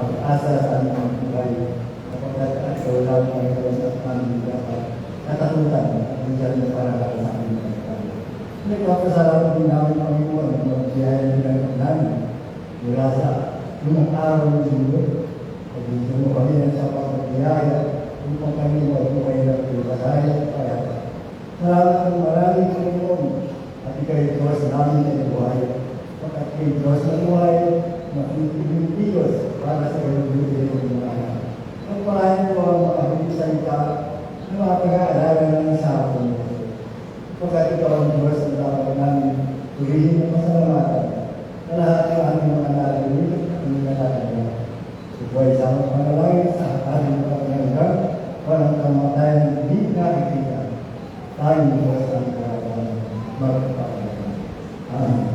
pag-asa sa aming buhay. Kapagkat at wala mo ngayon sa aming dapat katakutan at nandiyan para sa aming buhay. Nagpapasalamat din namin Panginoon ang magbiyaya ng namin mula sa lumang araw ng linggo. Pag-ibig mo kami ng sa pagbiyaya upang kami mabuhay ng pagkakaya at kaya. Salamat ng maraming Panginoon at ikaw'y Diyos namin ay buhay. Pagkat kay Diyos na buhay, makinig Diyos para sa kaluluwa ng mga anak. Ang parahin mo ang makabili salita ng mga pag-aalaga ng sa akin. Pagkat ikaw ang Diyos ang dapat namin tulihin ng pasalamatan na lahat ng aming mga nalagawin at aming nalagawin. Buhay sa aming panalangin sa ating pagkakanggang walang kamatayan hindi nakikita. Tayong Diyos ang karawan magpapagawa. Amen.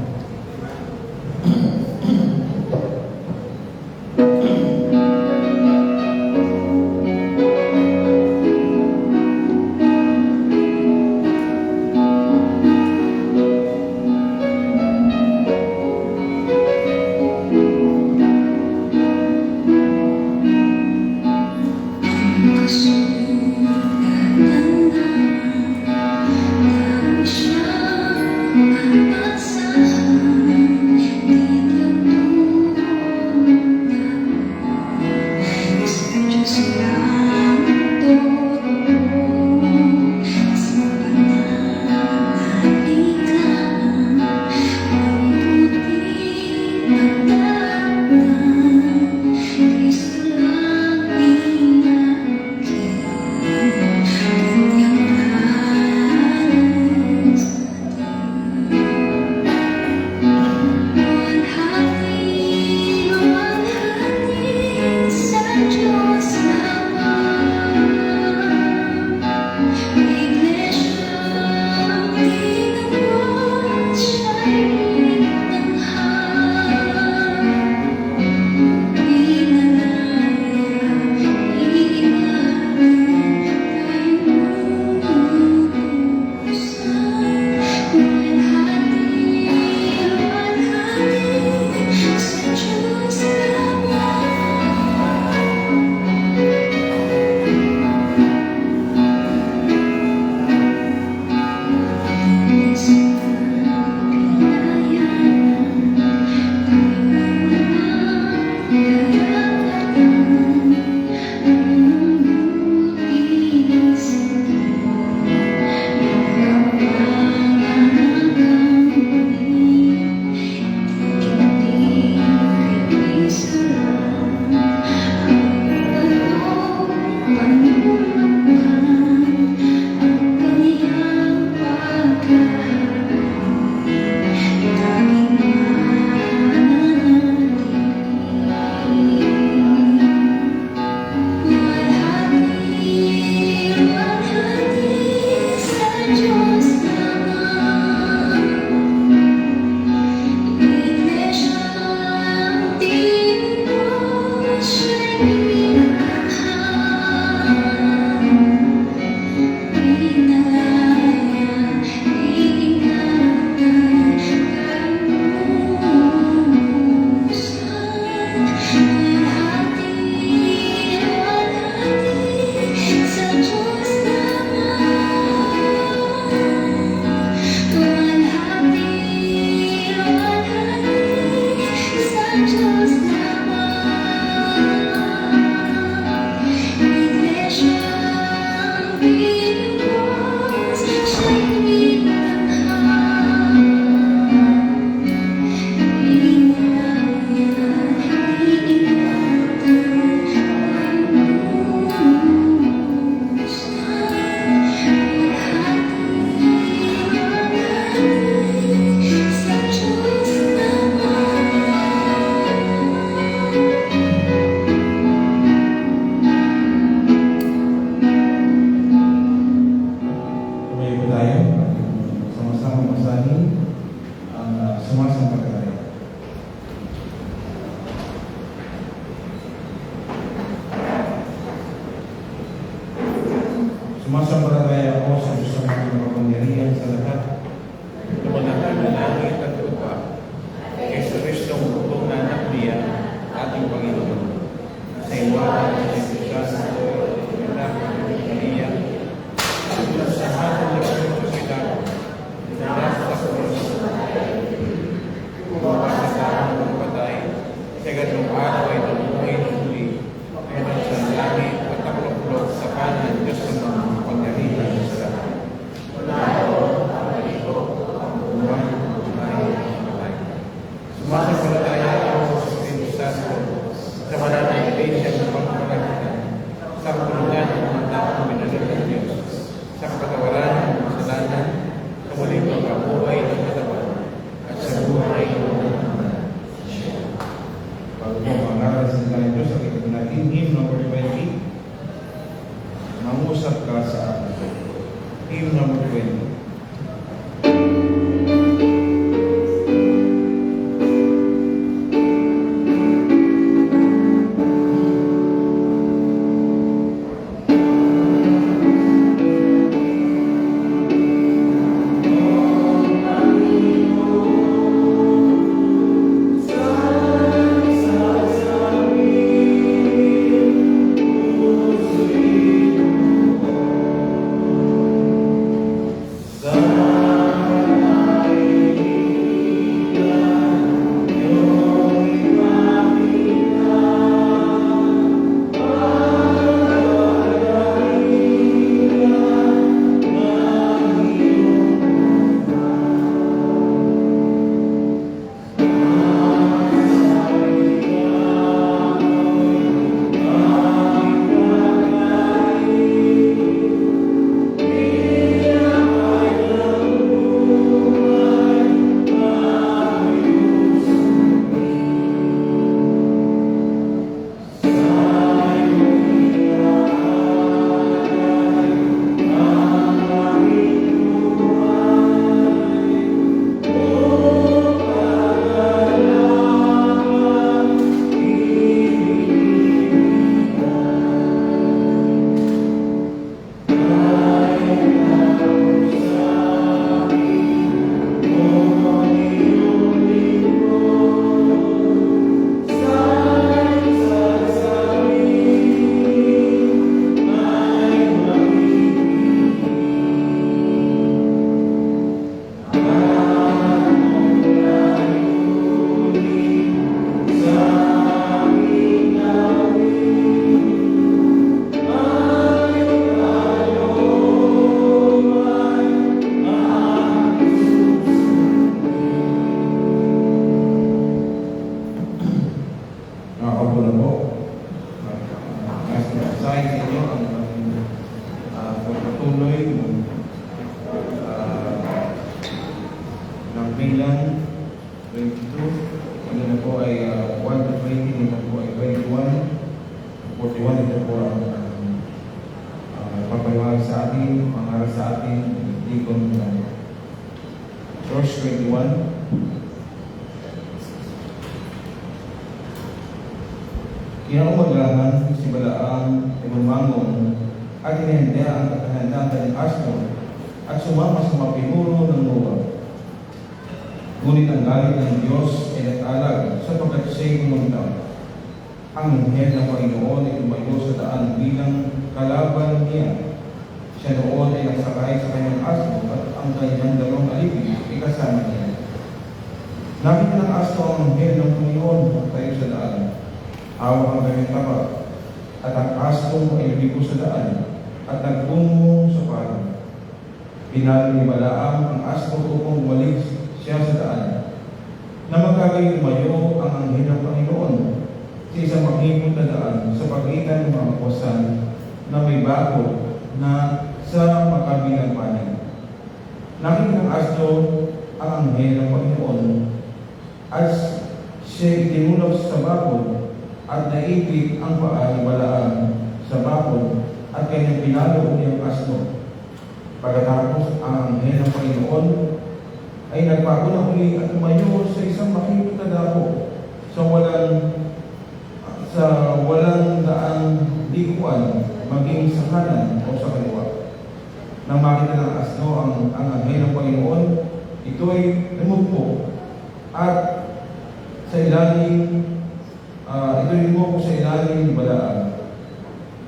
Sumasampalataya ako sa Diyos na makapangyarihan sa lahat. Lumalakad na langit at lupa, Kristo ang bugtong na anak niya, ating Panginoon. Hymn number 20. Nakakabo na po. Sa sa inyo ang pagpatuloy ng bilang 22. Ano na po ay 1 to 20, ito po ay 21. 41, ito po ang papayawag sa atin, pangarap sa atin, Deacon Verse 21. Kinaumagahan si Balaam ay bumangon at inihanda ang kakahandatan ng asno at sumama sa mga pinuno ng Moab. Ngunit ang galit ng Diyos ay nag-alag sapagkat siya'y pumunta. Ang anghel ng Panginoon ay tumayo sa daan bilang kalaban niya. Siya noon ay nagsakay sa kanyang asno at ang kanyang dalawang alipin ay kasama niya. Nakita ng asno ang anghel ng Panginoon pagtayo sa daan. Hawak ang kanyang taba, at ang asno ay lumigo sa daan, at nagtungo sa parang. Pinalo ni Balaam ang asno upang bumalik siya sa daan. Na magkagayon tumayo ang anghel ng Panginoon sa isang maghimot na daan sa pagitan ng mga kawasan na may bakod na sa magkabilang panig. Nakita ng asno ang anghel ng Panginoon as siya tinulog sa bakod at naipit ang paa ni Balaam sa bakod at kanyang pinalo niyang asno. Pagkatapos ang anghel ng Panginoon ay nagbago na uli at tumayo sa isang makikit na dako sa walang daang likuan maging sa kanan o sa kaliwa. Nang makita ng asno ang anghel ng Panginoon, ito ay lumugpo at sa ilalim ito yung mo sa ilalim ni Balaam.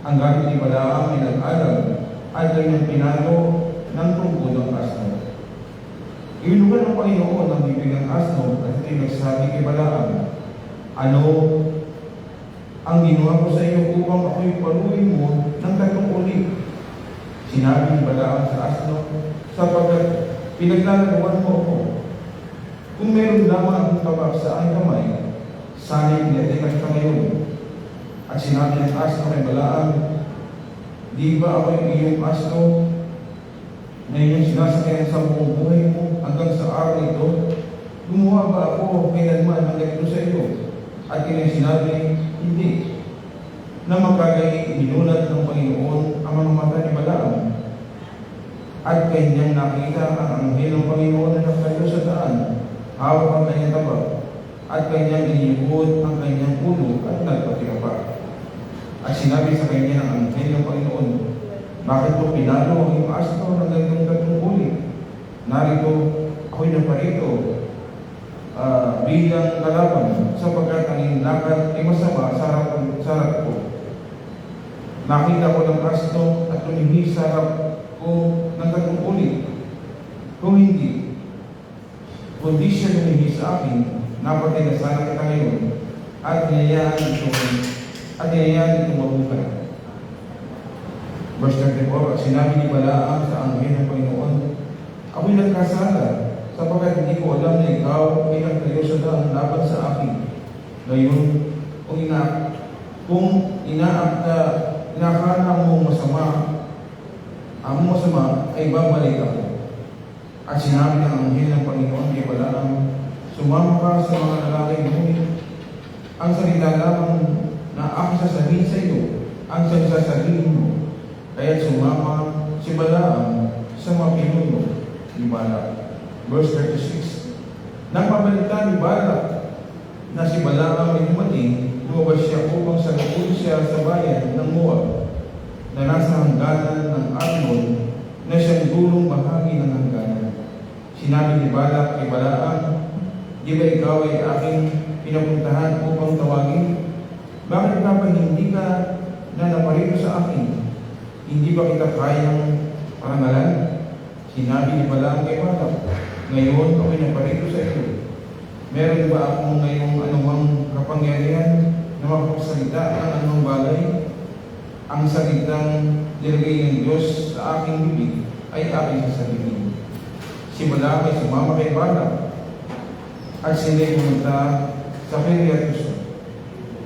Ang gamit ni Balaam ay nag-alag at kanyang pinalo ng tungkod ng asno. Inunugan ng Panginoon ang bibig ng asno at ito'y nagsabi kay Balaam, ano ang ginawa ko sa iyo upang ako'y paluin mo ng tatlong ulit? Sinabi ni Balaam sa asno, sapagkat pinaglalagawan mo ako. Kung meron lamang akong tabak sa aking kamay, sana'y pinatikas ka ngayon. At sinabi ng asno kay Balaam, di ba ako yung iyong asno na iyong sinasakyan sa buong buhay mo hanggang sa araw ito? Gumawa ba ako kailanman ng ganito sa iyo? At kanyang sinabi, hindi. Na magkagay, binulat ng Panginoon ang mga mata ni Balaam. At kanyang nakita ang anghel ng Panginoon na nagtayo sa daan, hawak ang kanyang tabak, at kanyang iniuhod ang kanyang ulo at nagpapirapa. At sinabi sa kanya ng anghel ng Panginoon, bakit mo pinalo ang iyong asno ng gandang tatlong uli? Narito, ako'y naparito bilang kalaban, sapagkat ang iyong lakad ay masama sa harap ko. Nakita ko ng asno at tumingin sa harap ko ng tatlong uli. Kung hindi, kundi siya tumingin sa akin, napatay na sana kita ngayon, at hinayaan itong mabuhay. Verse 34, at sinabi ni Balaam sa anghel ng Panginoon, ako'y nagkasala, sapagkat hindi ko alam na ikaw ay nagtayo sa daan laban sa akin. Ngayon, kung inakala mo masama, ang masama ay babalik ako. At sinabi ng anghel ng Panginoon kay Balaam, sumama ka sa mga lalaki, ngunit ang salita lamang na aking sasabihin sa iyo, ang sasabihin mo. Kaya sumama si Balaam sa mga pinuno ni Balak. Verse 36, nang mabalita ni Balak na si Balaam ay dumating, lumabas siya upang salukuin siya sa bayan ng Moab na nasa hangganan ng Arnon na siyang dulong bahagi ng hangganan. Sinabi ni Balak kay Balaam, di ba ikaw ay aking pinapuntahan upang tawagin? Bakit ka pa hindi ka na naparito sa akin? Hindi ba kita kayang parangalan? Sinabi ni Balaam kay Balak, ngayon ako'y naparito sa iyo. Meron ba akong ngayong anumang kapangyarihan na mapagsalita ng anumang bagay? Ang salitang nilagay ng Diyos sa aking bibig ay aking sasabihin. Si Balaam ay sumama kay Balak at sila'y pumunta sa Kiriath-Huzoth.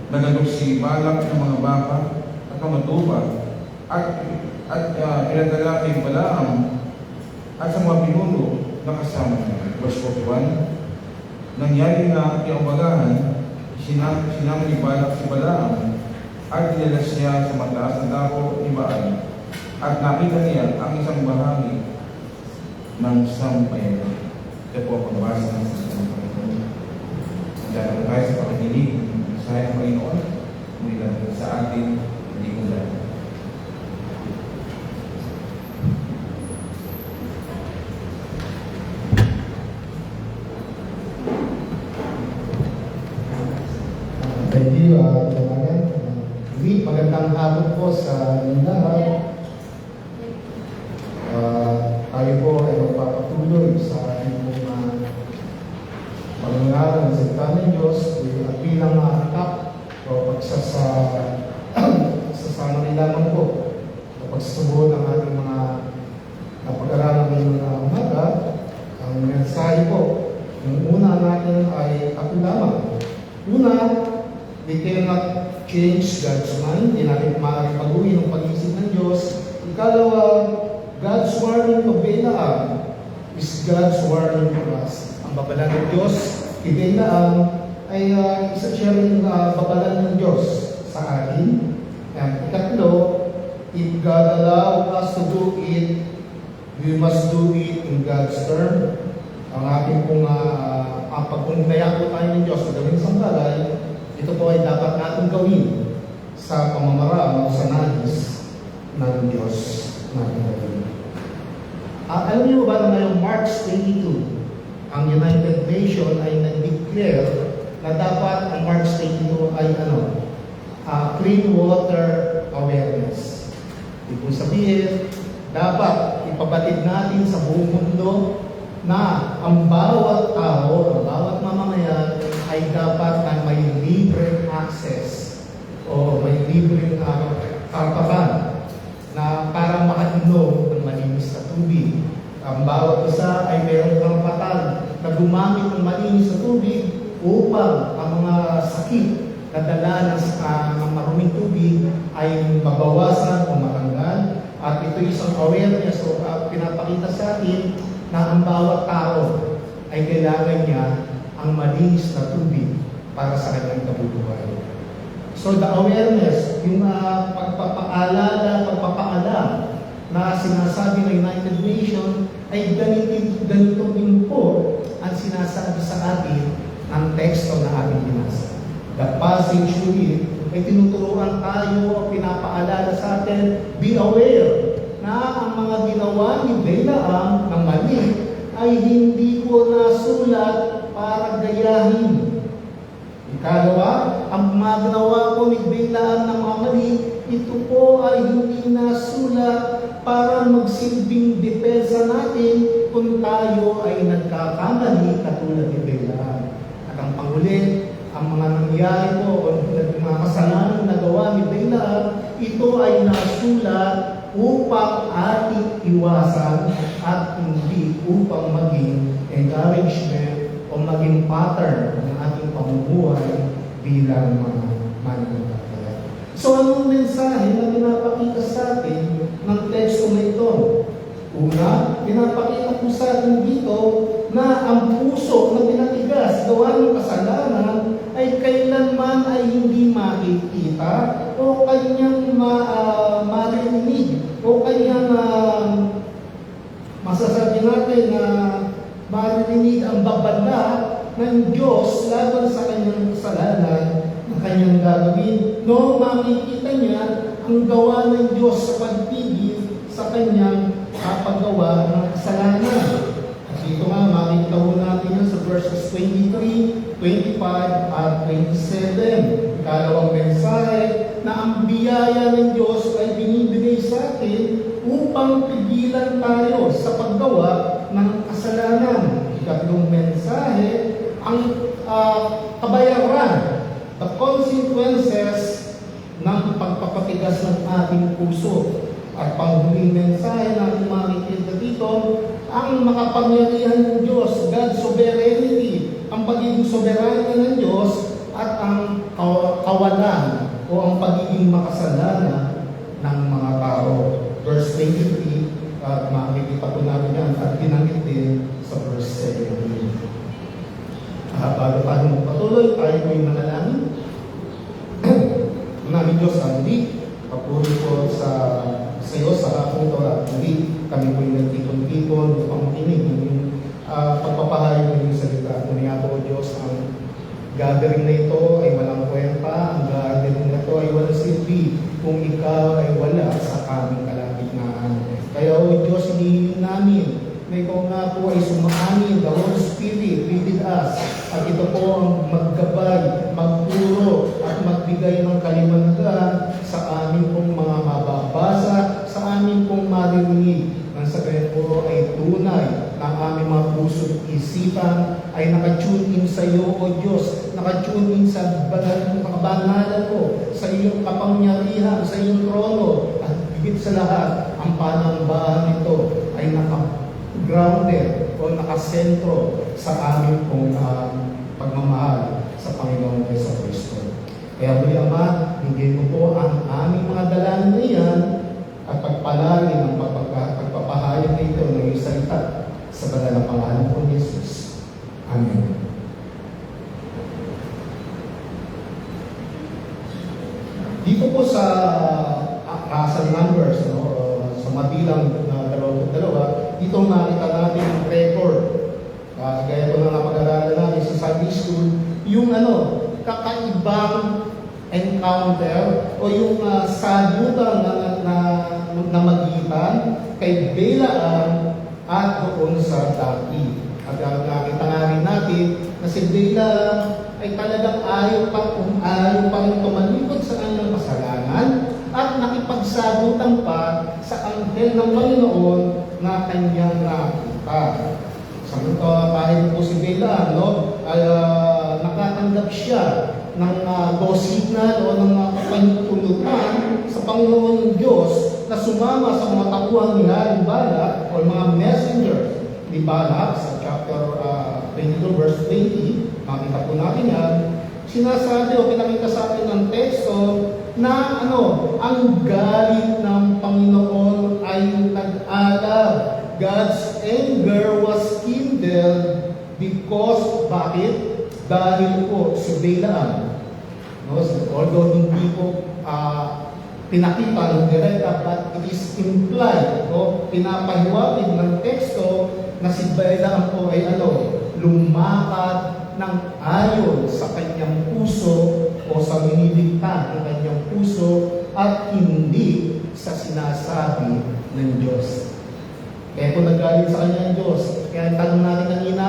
Nagalok si Balak ng mga baka at mga tupa at pinadala kay Balaam at sa mga pinuno na kasama niya. Verse 41, nangyari na kiumagahan, sinama ni Balak si Balaam at dinala siya sa mataas na dako ni Baal at nakita niya ang isang bahagi ng sampayan. Ito po ang pagbasa ng salita ng Panginoon. Nandiyan tayo sa pakikinig ng mensahe ng Panginoon, mula sa ating lingkuran. Thank you, magandang hapon po sa inyong lahat. Tayo po ay magpapatuloy sa inyong pangangaral ng salita ng Diyos at bilang akap o pagsasama rin lamang po o pagsusubo ng ating mga napag-aralan ngayong umaga. Ang mensahe po, yung una natin ay ako lamang. Una, we cannot change God's mind. Hindi natin maaaring pag-uwi ng pag-isip ng Diyos. Ikalawa, God's warning to Balaam is God's warning to us. Ang babala ng Diyos kay Balaam ay isa siya rin babala ng Diyos sa atin. And ikatlo, if God allow us to do it, we must do it in God's term. Ang ating pong pagpunitaya po tayo ng Diyos na gawin isang bagay, ito po ay dapat natin gawin sa pamamaraan o sa nais ng Diyos natin gawin. Alam niyo ba na ngayong March 22, ang United Nations ay nag-declare na dapat ang March 22 ay clean water awareness. Ibig sabihin, dapat ipabatid natin sa buong mundo na ang bawat tao, ang bawat mamamayan ay dapat na may libre access o may libre karapatan na para makainom ng malinis na tubig. Ang bawat isa ay mayroong karapatan na gumamit ng malinis na tubig upang ang mga sakit na dala ng maruming tubig ay mabawasan o matanggal. At ito isang awareness o pinapakita sa atin na ang bawat tao ay kailangan niya ang malinis na tubig para sa kanyang kabubuhay. So the awareness, yung pagpapaalala, pagpapaalam na sinasabi ng United Nations ay ganito din po ang sinasabi sa atin ng teksto na ating binasa. The passage ulit ay tinuturuan tayo, pinapaalala sa atin, be aware na ang mga ginawa ni Balaam ng mali ay hindi ko nasulat para gayahin. Ikalawa, ang mga ginawa ko ni Balaam ng mga mali, ito po ay hindi nasulat para magsilbing depensa natin kung tayo ay nagkakamali katulad ni Balaam. At ang panghuli, ang mga nangyari po o mga kasalanan na gawa ni Balaam, ito ay nasulat upang ating iwasan at hindi upang maging encouragement o maging pattern ng ating pamumuhay bilang mga mananampalataya. So anong mensahe na pinapakita sa atin ng teksto na ito? Una, pinapakita po sa atin dito na ang puso na pinatigas gawa ng kasalanan ay kailanman ay hindi makikita o kanyang marinig o kanyang masasabi natin na marinig ang babala ng Diyos laban sa kanyang kasalanan na kanyang gagawin. No, makikita niya ang gawa ng Diyos sa pagpigil sa kanyang paggawa ng kasalanan. At dito nga, makikita ho natin yan sa verses 23, 25, at 27. Ikalawang mensahe na ang biyaya ng Diyos ay binibigay sa atin upang pigilan tayo sa paggawa ng kasalanan. Ikatlong mensahe, ang kabayaran, the consequences ng pagpapatigas ng ating puso. At panghuling mensahe natin makikita dito, ang makapangyarihan ng Diyos, God's sovereignty, ang pagiging soberanya ng Diyos at ang kawalan o ang pagiging makasalanan ng mga tao. Verse 23, makikita po natin yan at binanggit din sa verse 17. Bago tayo magpatuloy, tayo may manalangin. Namin Diyos, hindi papuri ko sa iyo sa aking Torah. Hindi kami po yung nagtipon-tipon upang makinig yung pagpapahayag ng iyong salita. Ngunit po, Diyos, ang gathering na ito ay walang kwenta, ang gathering na ito ay walang silbi kung ikaw ay wala sa aming kalagitnaan. Kaya o Diyos, hinihiling namin na ikaw nga po ay sumaamin, the Holy Spirit be with us. At ito po ang maggabay, magturo at magbigay ng kaliwanagan sa amin pong mga mababasa, sa amin pong marinig. Nang sa kanya po ay tunay na ang aming mga puso at isipan ay nakatune in sa iyo, O Diyos, nakatune in sa kabanalan ko, sa iyong kapangyarihan, sa iyong trono, at higit sa lahat, ang panambahan nito ay grounded o nakasentro sa aming pong pagmamahal sa Panginoong Yesu Kristo. Kaya muli, Ama, hingin mo po ang aming mga dalangin na yan at pagpalarin ang pagpapahayag na ito ng iyong salita sa banal na pangalan po ni Jesus. Amen. Dito po sa numbers, sa mabilang na dalawa, dito nakita natin ang record. Gaya ko na napag-aralan natin sa Sunday School, yung kakaibang encounter o yung sagutan na magitan kay Balaam at doon sa dati. At nakita nga rin natin na si Balaam ay talagang ayaw pa rin tumalikod sa kanyang kasalanan at nakipagsagutan pa sa anghel ng Panginoon na kanyang nakita. Samantala kahit po si Balaam, ay nakatanggap siya ng signal o ng panutulutan sa Panginoon Diyos na sumama sa mga tauhan ni Haring Balak o mga messenger ni Balak sa chapter 22 verse 20. Makita po natin yan. Sinasabi o pinakita sa atin ng teksto na ang galit ng Panginoon ay nag-alab. God's anger was kindled because, bakit? Dahil po si Balaam. Although hindi po pinakita ng direkta, but it is implied o pinapahiwatig ng teksto na si Balaam po ay lumakad ng ayon sa kanyang puso o sa miniligtan ng kanyang puso at hindi sa sinasabi ng Diyos. Kaya kung nagalit sa kanya ang Diyos, kaya tanong natin kanina,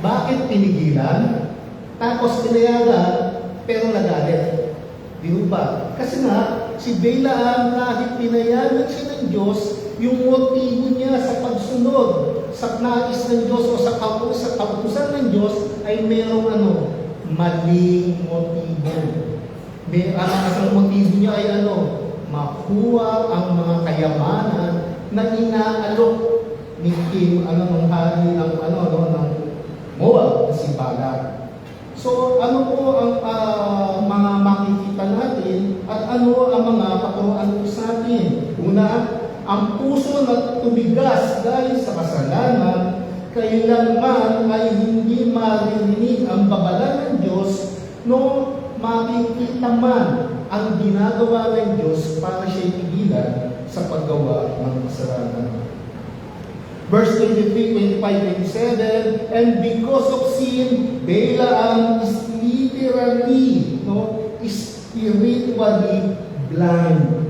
bakit pinigilan? Tapos pinayagan, pero nagalit. Di ba? Kasi nga, si Balaam kahit pinayagan siya ng Diyos, yung motibo niya sa pagsunod sa nais ng Diyos o sa kautusan ng Diyos ay merong maling motibo. Ang motibo niya ay makuha ang mga kayamanan na inaalok ni King, ng hari ng ng Moab, si Balak. So, ano po ang mga makikita natin at ano ang mga paturuan po sa atin? Una, ang puso na tumigas dahil sa kasalanan, kailanman ay hindi maririnig ang babala ng Diyos no makikita man ang ginagawa ng Diyos para siya ipigilan sa paggawa ng kasalanan. Verse 23, 25, 27, and because of sin, Balaam is literally, spiritually blind.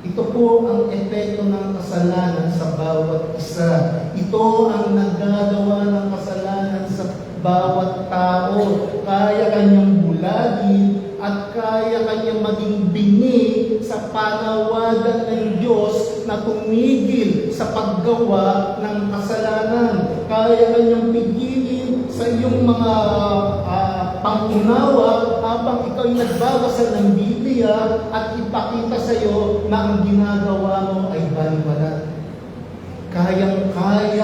Ito po ang epekto ng kasalanan sa bawat isa. Ito ang nagagawa ng kasalanan sa bawat tao. Kaya kanyang bulagin at kaya kanyang maging bingi sa panawagan ng Diyos na tumigil sa paggawa ng kasalanan. Kaya kanyang pigilin sa iyong mga pangunawa habang ikaw ay nagbabasa ng Biblia at ipakita sa iyo na ang ginagawa mo ay baliwala. Kaya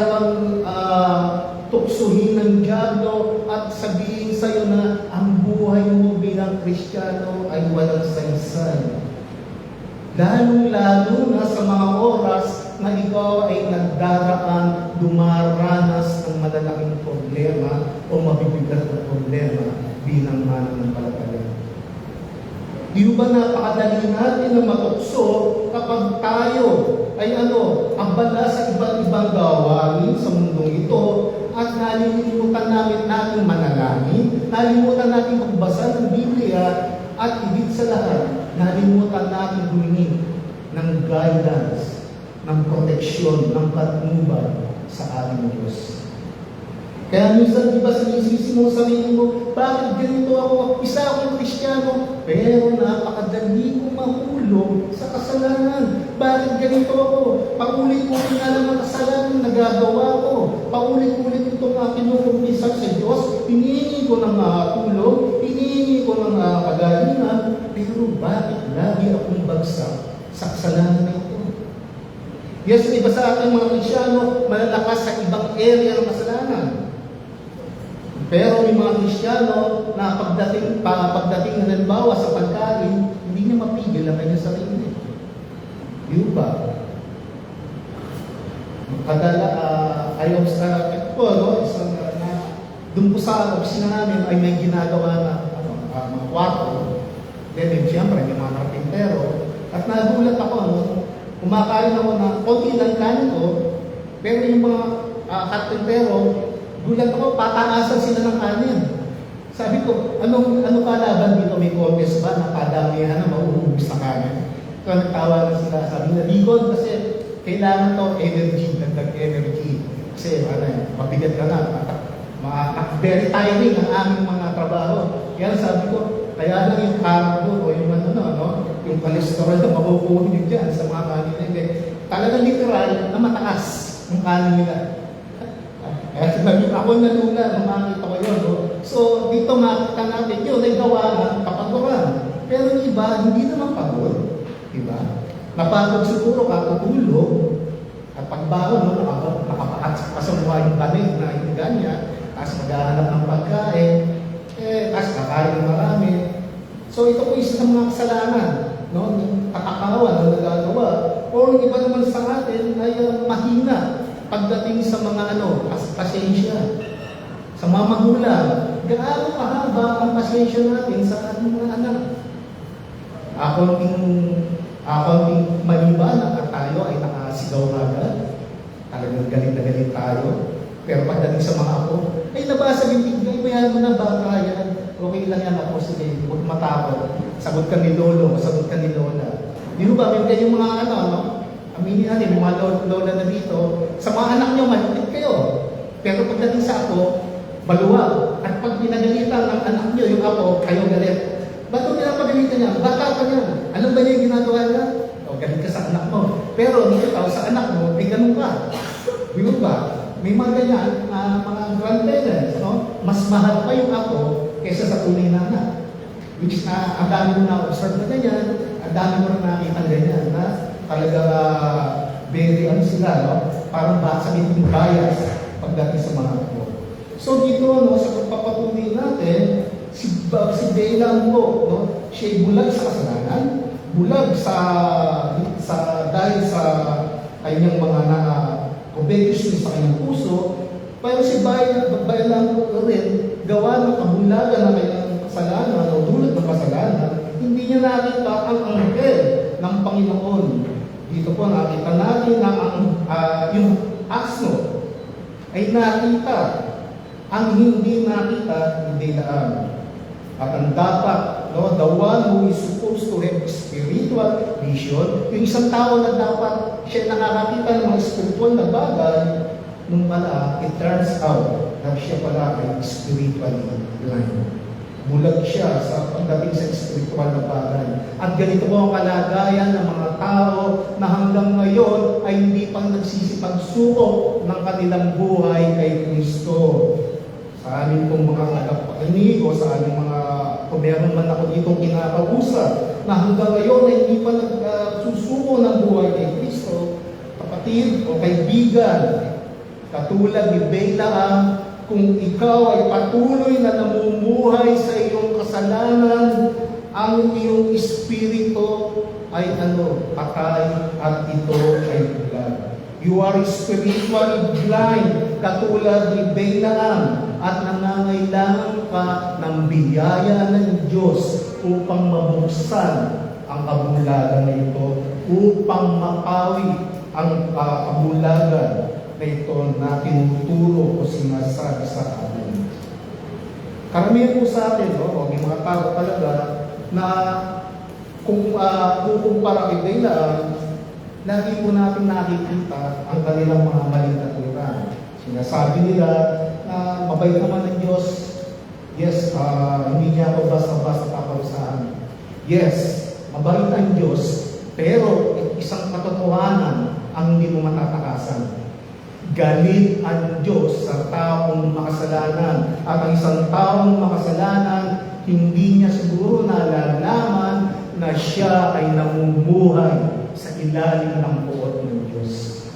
kang tuksuhin ng diablo at sabihin sa iyo na ang buhay mo bilang Kristiyano ay walang saysay. Lalong-lalo na sa mga oras na ikaw ay nagdaraan, dumaranas ng malalaking problema o mabibigat na problema bilang mananampalataya. Di ba napakadali natin na matukso kapag tayo ay abala sa iba't ibang gawain sa mundong ito at nalilimutan natin manalangin, nalimutan natin magbasa ng Biblia at higit sa lahat, nalimutan natin humingi ng guidance, ng proteksyon, ng patnubay sa ating Diyos. Kaya minsan, di ba, sinisisi mo sa sarili mo, bakit ganito ako? Isa akong Kristiyano, pero napakadali ko mahulog sa kasalanan. Bakit ganito ako? Paulit-ulit na lang ang kasalanan na nagagawa ko. Paulit-ulit itong kinukumpisan sa Diyos. Hinihingi ko ng tulong, hinihingi ko ng kagalingan, pero bakit lagi akong bagsak sa kasalanan na ito? Yes, iba sa ating mga Kristiyano, malalakas sa ibang area ng kasalanan. Pero may mga Kristiyano na pagdating halimbawa sa pagkain, hindi niya mapigil ang kanyang sarili. Di ba? Ayaw sa doon po sa opisina namin ay may ginagawa na mga kwarto. Then, siyempre, may mga karpintero. At nagulat ako, kumakain ako ng konti lang kanin ko, pero yung mga karpintero, gulat ako, pataasan sila ng kanin. Sabi ko, ano kalaban dito? May contest ba na kadamihan na mauubos na kanin? So, nagtawa na sila. Sabi na, Ligon, kasi kailangan to energy, dagdag energy. Kasi, mabigat ka na. Very tiring ang aming mga trabaho. Kaya sabi ko, kaya lang yung carbo o yung yung cholesterol na makukuha nyo dyan sa mga kanin. Talagang literal na mataas ang kanin nila. Kaya sabi ako nalula nung makita ko yun. So, dito makita natin yun, ay gawa ng kapagawa. Pero yung iba, hindi naman pagod. Diba? Napagod siguro kakutulog at pagbaon, nakapakasumwa yung banig na itigan niya, tapos maghahanap ng pagkain, tapos kakain ng marami. So, ito po isa sa mga kasalanan, yung katakawan na nagagawa. O yung iba naman sa atin ay mahina pagdating sa mga pasensya. Sa mga magulang, gaano kahaba ang pasensya natin sa ating mga anak? konting maliban at tayo ay nakasigaw agad. Talagang galit na galit tayo. Pero pagdating sa mga apo, ay nabasa bintig na, ibayan mo na bata yan. Okay lang yan ako, sige, huwag matakot. Sagot ka ni Lolo, sagot ka ni Lola. Di ba, may kayong mga aminin natin, mga lola na dito, sa mga anak nyo, malulit kayo. Pero pagdating sa apo, baluwag. At pag pinagalitan ng anak nyo, yung apo, kayo galit. Ba't kung pinapagalitan niya? Bata pa niya. Alam ba niya yung ginagawa niya? O, galit ka sa anak mo. Pero, ikaw sa anak mo, may ganun ka. Di ba? May mga ganyan, mga grandparents, no? Mas mahal pa yung apo kaysa sa tunay na anak. Which ang dami mo na-observe na ganyan, ang dami mo na nakita ganyan, na talaga very sila, no? Parang sabihin yung bias pagdating sa mga apo. So dito, no, sa pagpapatuloy natin, si Balaam po, no? Siya'y bulag sa kasalanan, bulag dahil sa kanyang mga obedience sa kanyang puso, pero si Balaam rin, gawa ng kabulagan ng kanyang kasalanan o dulot ng kasalanan, hindi niya nakita ang anghel ng Panginoon. Dito po nakita natin na yung asno ay nakita ang hindi nakita ni Balaam. At ang dapat, no, the one who is supposed to have spiritual vision, yung isang tao na dapat siya nakakakita ng mga spiritual na bagay, nung pala, it turns out na siya pala ay spiritually blind. Bulag siya sa pagdating sa spiritual na bagay. At ganito po ang kalagayan ng mga tao na hanggang ngayon ay hindi pang nagsisipagsuko ng kanilang buhay kay Kristo. Sa aming pong mga tagapakinig o sa aming mga, kung meron man ako ditong kinakausap, na hanggang ngayon ay hindi pa nagsusuko ng buhay kay Kristo, kapatid o kaibigan, katulad ni Balaam, kung ikaw ay patuloy na namumuhay sa iyong kasalanan, ang iyong espiritu ay patay at ito ay bulag. You are spiritually blind, katulad ni Balaam, at nangangailangan ka ng biyaya ng Diyos upang mabuksan ang kabulagan na ito, upang mapawi ang kabulagan na ito na tinuturo o sinasabi sa atin. Karamihan po sa atin, may mga tao talaga na kung kukumpara kay Balaam, lagi po natin nakikita ang kanilang mga maling naturan. Sinasabi nila na mabait naman ng Diyos. Yes, hindi niya ako basta-basta paparusahan. Yes, mabait ang Diyos, pero isang katotohanan ang hindi mo matatakasan. Galit ang Diyos sa taong makasalanan. At ang isang taong makasalanan, hindi niya siguro nalalaman na siya ay namumuhay sa ilalim ng poot ng Diyos.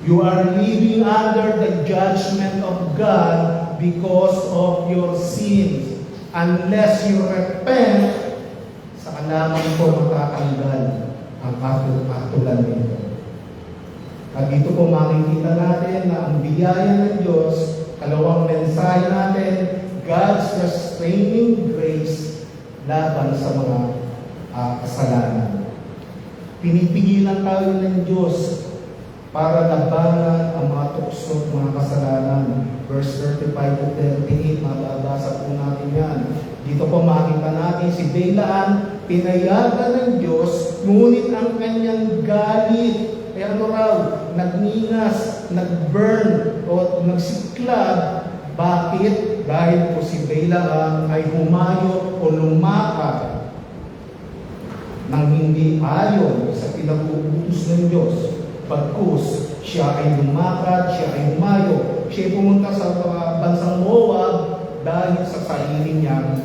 You are living under the judgment of God because of your sins. Unless you repent, saka lamang po matatanggal ang patulan nito. At dito po makikita natin na ang biyaya ng Diyos, kalawang mensahe natin, God's restraining grace laban sa mga kasalanan. Pinipigilan tayo ng Diyos para labanan ang mga tukso, mga kasalanan. Verse 35 to 38, mababasa po natin yan. Dito po makita natin si Balaam, pinayagan ng Diyos, ngunit ang kanyang galit, nagningas, nag-burn, o nagsiklab. Bakit? Dahil po si Balaam ay humayo o lumakad nang hindi ayon sa pinag-uutos ng Diyos. Pagkus, siya ay lumakad, siya ay humayo. Siya ay pumunta sa bansang Moab dahil sa sarili niyang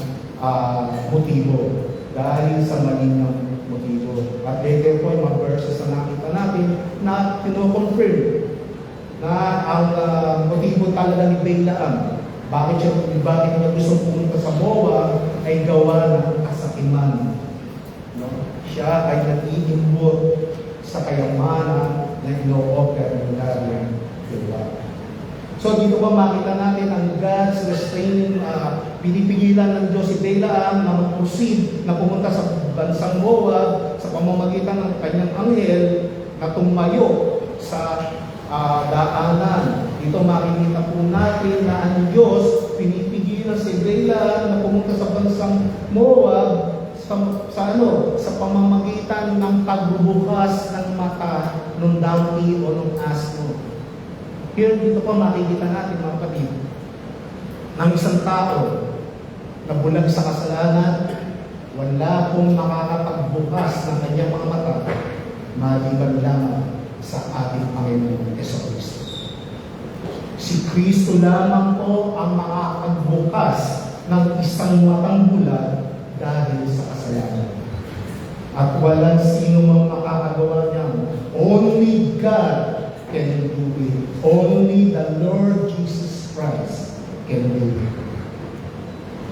motibo. Dahil sa mali niyang motibo. At later po, yung mga verses na nakita natin na pino-confirm na ang motibo talaga ni Balaam. Bakit niya gusto pumunta sa Moab ay gawa ng kasakiman. Siya ay nag-iimbot sa kayamanan na ino-offer ng kanyang diwa. So dito ba makita natin ang God's restraining, pinipigilan ng Diyos si Balaam na mag-proceed, na pumunta sa bansang Moab sa pamamagitan ng kanyang anghel na tumayo sa daanan. Ito makikita po natin na ang Diyos pinipigilan si Balaam na pumunta sa bansang Moab sa pamamagitan ng pagbubukas ng mata ng donkey o ng asno. Pero dito pa makikita natin mga kapatid, ng isang tao na bulag sa kasalanan, wala pong makakapagbukas ng kanyang mga mata maliban lamang sa ating Panginoon Jesucristo. Si Kristo lamang po ang makakapagbukas ng isang matang bulag dahil sa kasalanan. At walang sino mang makakagawa niyan. Only God can do it. Only the Lord Jesus Christ can do it.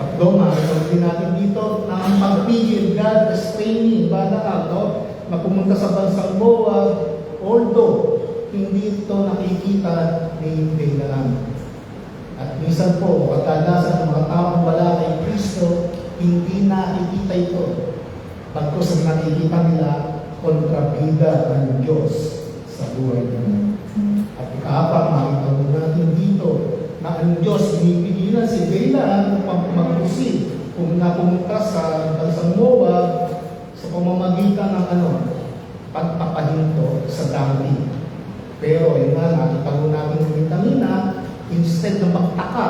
Patlo, makikita natin dito na ang pagpigil, God restraining, Balaam, na pumunta sa bansang Moab, although hindi ito nakikita ni Balaam. At minsan po, kadalasan ng mga taong wala kay Kristo, hindi nakikita ito. Pagkos ang nakikita nila, kontrabida ng Diyos sa buhay nila. At ikaapat, makita mo natin dito na ang Diyos pinipigilan si Balaam upang magpusin kung napumunta sa bansang Moab sa pamamagitan ng pagpapahinto sa dami. Pero yun nga, nakita mo natin ng kanina, instead na magtaka,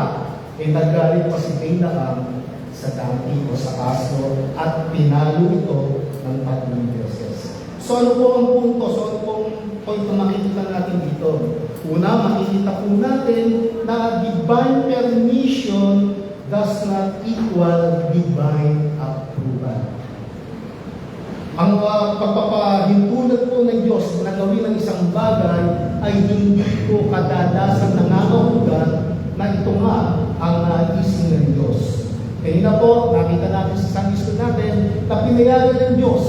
nagalit pa si Balaam sa dami o sa aso at pinalo ito ng 3 beses. So ano po ang punto? So ano po ang point na makikita natin dito? Una, makikita po natin na divine permission does not equal divine approval. Ang pagpapahintulot po ng Diyos na gawin ng isang bagay ay hindi po kadalasan nangangahulugan na ito nga ang naisin ng Diyos. Kaya na po, nakita natin sa Sunday school natin na pinayagan ng Diyos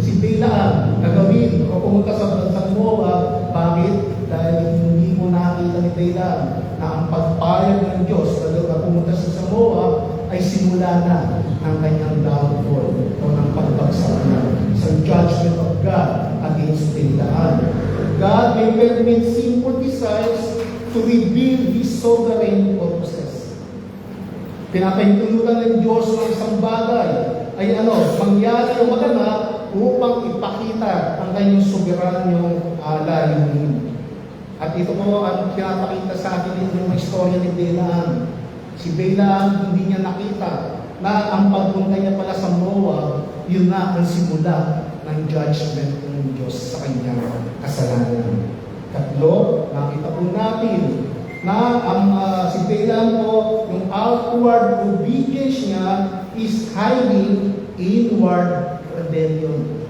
si Balaam na gawin o pumunta sa bansang Moab. Bakit? Dahil hindi mo nakita ni Balaam na ang pagpayag ng Diyos na pumunta sa Moab ay simula na ng kanyang downfall o ng pagbagsak na sa judgment of God against Balaam. God may permit simple desires to reveal His sovereign purposes. Pinapahintulutan ng Diyos ng isang bagay ay mangyari o maganap upang ipakita ang kanyang soberanyong layunin. At ito po ang pinapakita sa atin yung istorya ni Balaam. Si Balaam hindi niya nakita na ang pagpunta niya pala sa Moab, yun na ang simula ng judgment ng Diyos sa kanyang kasalanan. Katlo, nakita po natin na ang si Balaam po, yung outward obedience niya is hiding inward rebellion.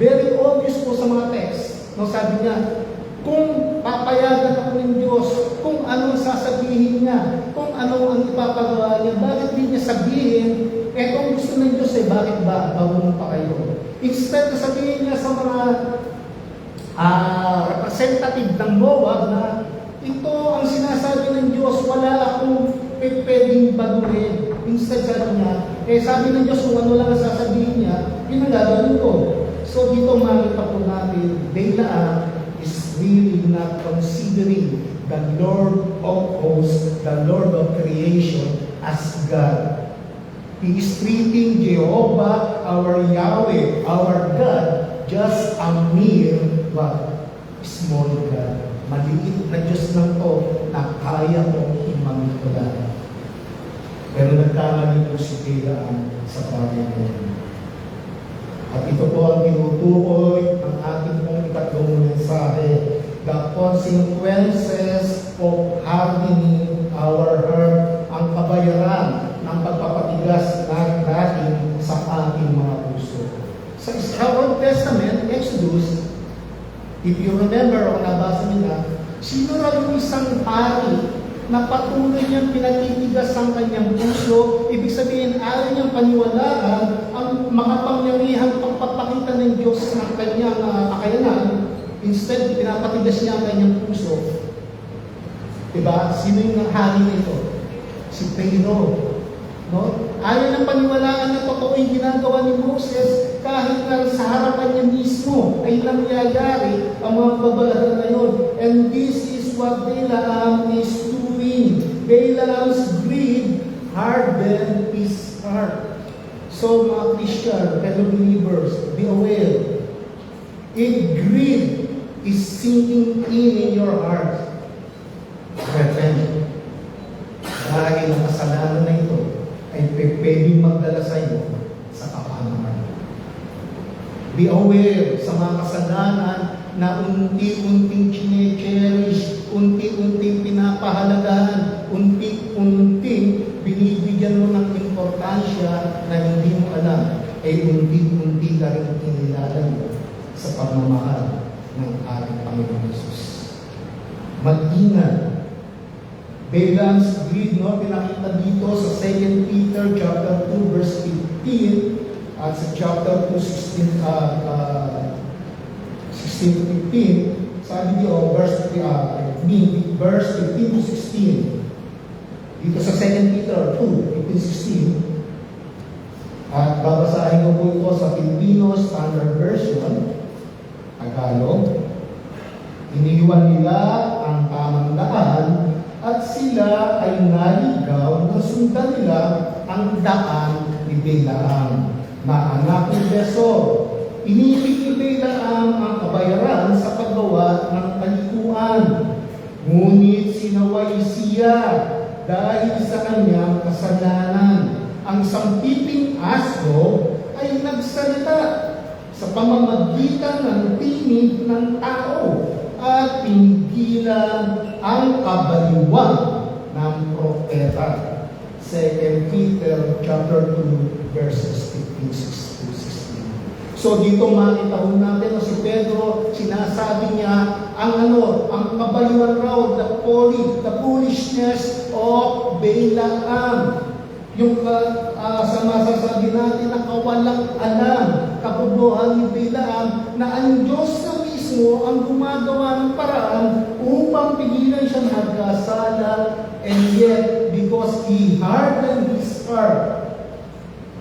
Very obvious po sa mga text. No, sabi niya, kung papayagan ako ng Diyos, kung anong sasabihin niya, kung ano ang ipapagawa niya, bakit di niya sabihin, kung gusto ng Diyos, bakit ba bawang pa kayo? Instead na sabihin niya sa mga representative ng Moab na ito ang sinasabi ng Diyos, wala akong pwedeng baguhin. Instead sabi ng Diyos, kung ano lang ang sasabihin niya, yun ang gagawin ko. So dito makita po natin, Balaam is really not considering the Lord of hosts, the Lord of creation as God. He is treating Jehovah, our Yahweh, our God, just a mere small God. Maliit na Diyos lang to na kaya kong imangitulan. Pero nagkamali po si Balaam sa bagay na yun. At ito po ang tinutukoy ng ating pong ikatlong mensahe. The consequences of hardening our heart, ang kabayaran ng pagpapatigas natin sa ating mga puso. Sa Old Testament, Exodus, if you remember, o nabasa nila, sino raw yung isang hari na patuloy niyang pinatitigas ang kanyang puso, ibig sabihin, ayaw niyang paniwalaan ang makapangyarihang pagpapakita ng Diyos ng kanyang kakayanan. Instead, pinapatigas niya ang kanyang puso. Diba? Sino yung hari nito? Si Pharaoh. No? Ayaw ng paniwalaan na totoo yung ginagawa ni Moses kahit na sa harapan niya mismo ay nangyayari ang mga kabalahan na yun. And this is what Balaam is doing. Balaam's greed hardened his heart. So mga Christian, fellow believers, be aware. If greed is sinking in your heart, repent. Dahil ang kasalanan na ito ay pwedeng magdala sa iyo sa kapahamakan. Be aware sa mga kasalanan na unti-unting chine-cherish, unti-unting pinapahalagahan, unti-unting binibigyan mo ng importansya na hindi mo alam, ay unti-unti ka rin inilalayo sa pagmamahal ng ating Panginoon Jesus. Mag-ingat. Balaam's greed, no, pinakita dito sa 2 Peter chapter 2 verse 15 at sa chapter 2 16 to 15. Sabi dito verse 15 to 16. Dito sa 2 Peter 2 15-16. At babasahin ko po ito sa Filipino Standard Version, Tagalog. Iniwan nila ang tamang daan at sila ay naligaw na sundan nila ang daan ni Balaam na anak ni Besor. Inibig ni Balaam ang kabayaran sa paggawa ng kalikuan. Ngunit sinaway siya dahil sa kanyang kasalanan. Ang sampiping asno ay nagsalita sa pamamagitan ng tinig ng tao at pinigilan ang kabaliwan ng propeta. 2 Peter chapter 2 verses 15-16. So dito makita ho natin na si Pedro, sinasabi niya ang kabaliwan raw, the foolishness of Balaam. Yung sa masasabi natin na kawalang alam, kabobohan ni Balaam na ang Diyos na mismo ang gumagawa ng paraan upang pigilan siya magkasala, and yet because he hardened his heart,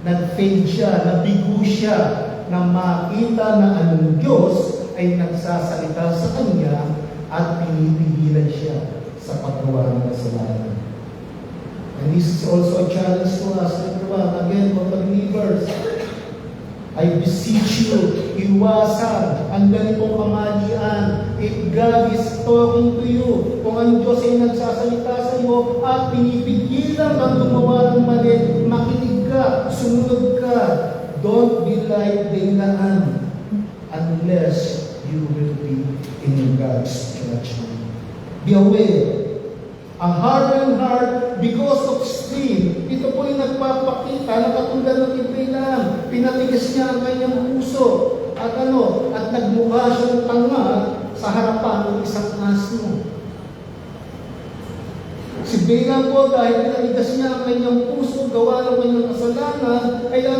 nag-fail siya, nabigo siya na makita na ang Diyos ay nagsasalita sa kanya at pinipigilan siya sa paggawa ng kasalanan. And this is also a challenge to us, everyone. Again, for believers, I beseech you, iwasan ang ganitong kamalian. If God is talking to you, kung ang Diyos ay nagsasalita sa iyo at pinipigilan kang gumawa ng mali, makinig ka, sumunod ka. Don't be like Balaam unless you will be in God's judgment. Be aware. A hardened heart because of sin. Ito po yung nagpapakita na katulad ng Balaam. Pinatigas niya ang kanyang puso. At nagmukha siyang tanga sa harapan ng isang asno. Si Balaam po, dahil pinatigas niya ang kanyang puso, gawa ng kanyang kasalanan, ay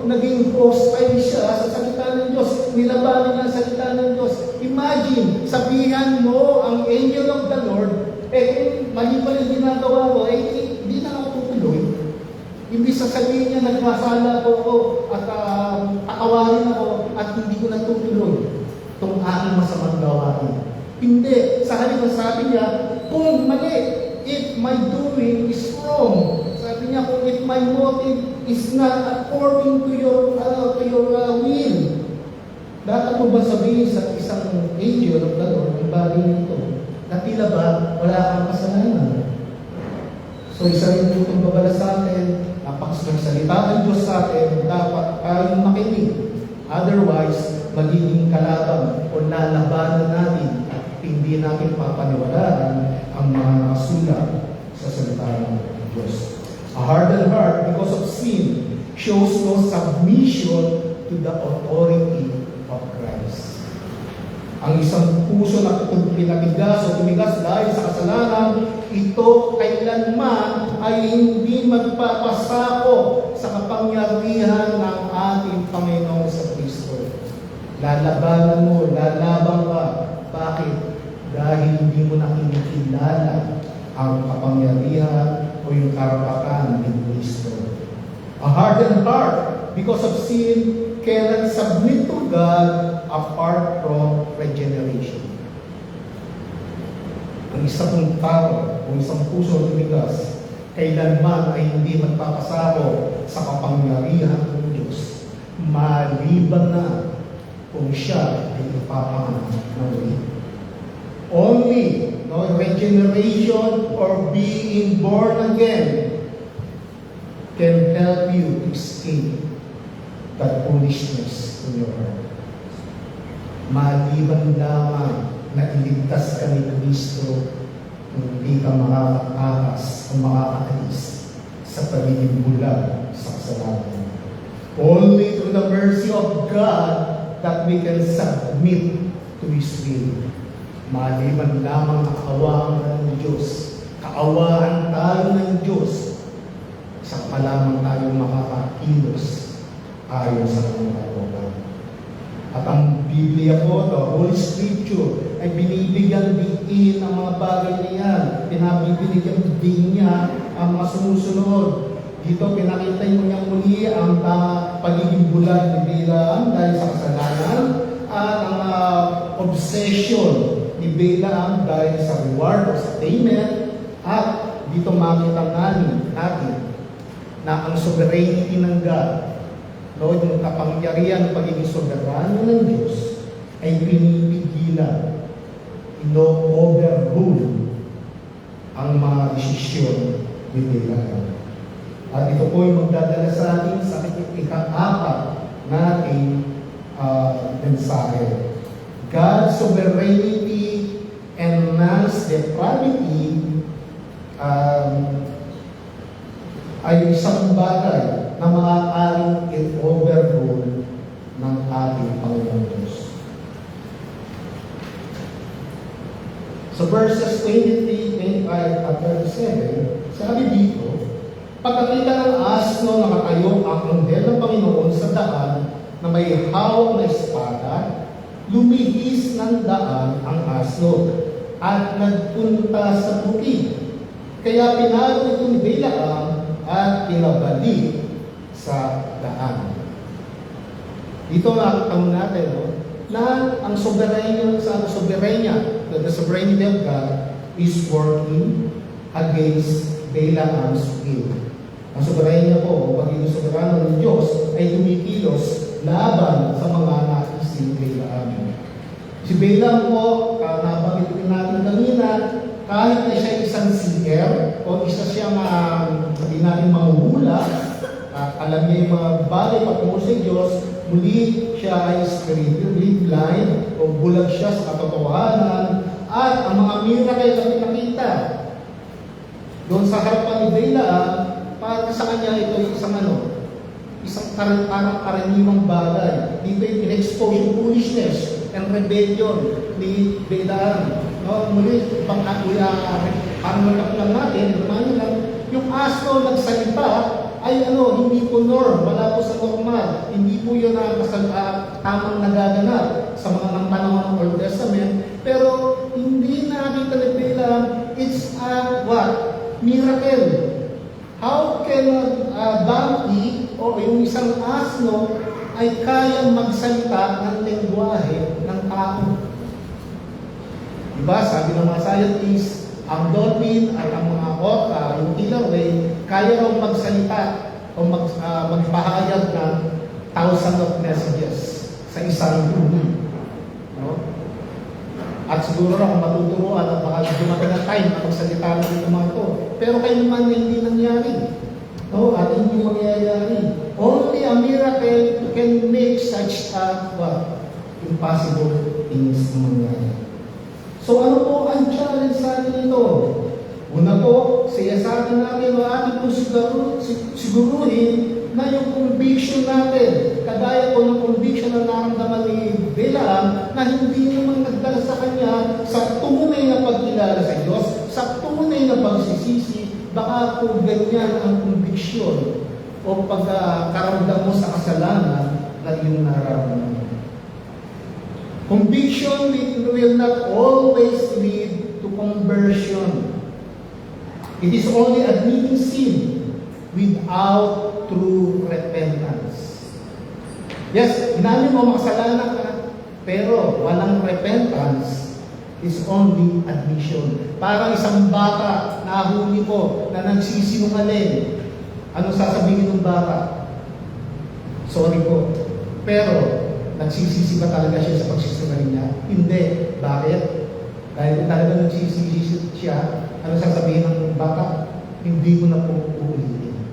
naging hostile siya sa salita ng Diyos. Nilabanan niya ang salita ng Diyos. Imagine, sabihan mo ang angel of the Lord, kung mali pa rin ginagawa ko, hindi na ako tutuloy. Hindi sasabihin niya, nagmasala po ako at takawarin ako at hindi ko natutuloy itong aking masamang gawain. Hindi. Sa halip sabi niya, kung mali, if my doing is wrong, sabi niya, kung if my motive is not according to your will, dapat mo ba sabihin sa isang angel of the Lord ang bagay nito? Na tila ba, wala kang kasalanan. So isa rin po itong babala sa atin, nagsalita ng Diyos sa atin, dapat tayong makinig. Otherwise, magiging kalaban o lalabanan natin at hindi natin papaniwalaan ang mga nakasulat sa salita ng Diyos. A hardened heart because of sin shows no submission to the authority of Christ. Ang isang puso na pinatigas o tumigas dahil sa kasalanan, ito kailanman ay hindi magpapasako sa kapangyarihan ng ating Panginoong sa Kristo. Lalabanan mo, lalaban ka. Bakit? Dahil hindi mo nakikilala ang kapangyarihan o yung karapatan ni Kristo. A hardened heart because of sin cannot submit to God apart from regeneration. Ang isang tao o isang puso na tumigas, kailanman ay hindi magpapasako sa kapangyarihan ng Diyos, maliban na kung siya ay ipapanganak ng muli. Only regeneration or being born again can help you to escape that foolishness in your heart. Maliban lamang na iligtas ka ni Kristo, hindi ka makakaakas o makakaalis sa pagiging bulag sa kasalanan. Only through the mercy of God that we can submit to His will. Maliban lamang na kaawaan ng Diyos, kaawaan tayo ng Diyos, sa lamang tayo makakakilos ayon sa kanyang kalooban. At ang Biblia po, the Holy Scripture, ay binibigyan din ang mga bagay na yan. Pinabibigyan din niya ang mga sumusunod. Dito, pinakita mo niya muli ang pagiging bulag ni Balaam dahil sa kasalanan at ang obsession ni Balaam dahil sa reward o sa payment. At dito makita natin na ang sovereignty ng God, yung kapangyarihan ng pagiging soberano ng Diyos, ay pinipigilan, overrule ang mga desisyon ni Balaam. At ito po ay magdadala sa atin sa ika-apat nating mensahe. God's sovereignty and man's depravity ay isang bagay na maaaring i-overrule ng ating Panginoon Diyos. So verses 23, 25 at 37, sabi dito, pagkakita ng asno na nakatayo ang anghel ng Panginoon sa daan na may hawak na espada, lumihis ng daan ang asno at nagpunta sa bukid. Kaya pinalo itong Balaam at pinabalik sa daan. Dito nakakataon natin, na ang soberenya, the sovereignty of God is working against Balaam's will. Ang soberenya po, o pagiging soberano ng Diyos, ay tumikilos laban sa mga naising Balaam. Si Balaam po, nabanggit natin kanina, kahit na siya isang seer o isa siyang hindi natin mahuhula, alam niya yung mga bagay patungo sa Diyos, muli siya ay spiritually blind o bulag siya sa katotohanan at ang mga miracle na pinakita doon sa harapan ni Balaam, para sa kanya ito ay isang parang karaniwang bagay. Dito ay in-expose yung foolishness and rebellion ni Balaam. Muli, parang lang natin, yung asno nagsalita ay hindi po norm, wala po sa normal. Hindi po yun tamang nagaganap sa mga ng panahon ng Old Testament. Pero hindi nakita ni Balaam, it's miracle. How can a donkey o yung isang asno ay kayang magsalita ng lengguwahe ng tao? Diba? Sabi ng mga scientists, ang dolphin at ang mga orca, yung killer whale, kaya raw magsalita o magpahayag ng thousands of messages sa isang huni. At siguro raw kung matuturuan at baka dumating na time na magsalita ng mga ito. Pero kayo naman hindi nangyari. At hindi mangyayari. Only a miracle can make such impossible things mangyari. So ano po ang challenge sa atin ito? Una po, siyasatin natin o ating kung siguruhin na yung conviction natin, kagaya po ng conviction na naramdaman ni Balaam, na hindi naman nagdala sa kanya sa tunay na pagkilala sa Diyos, sa tunay na pagsisisi, baka po ganyan ang conviction o pagkaramdam mo sa kasalanan na iyong nararamdaman. Conviction will not always lead to conversion. It is only admitting sin without true repentance. Yes, inamin mo makasalanan ka, pero walang repentance is only admission. Parang isang bata na huli ko na nagsisinungaling. Ano sasabihin ng bata? Sorry po. Pero, nagsisisi ba talaga siya sa pagsisinungaling niya? Hindi. Bakit? Dahil talaga nagsisisi siya, ano sasabihin ng bata? Hindi ko na po uulitin.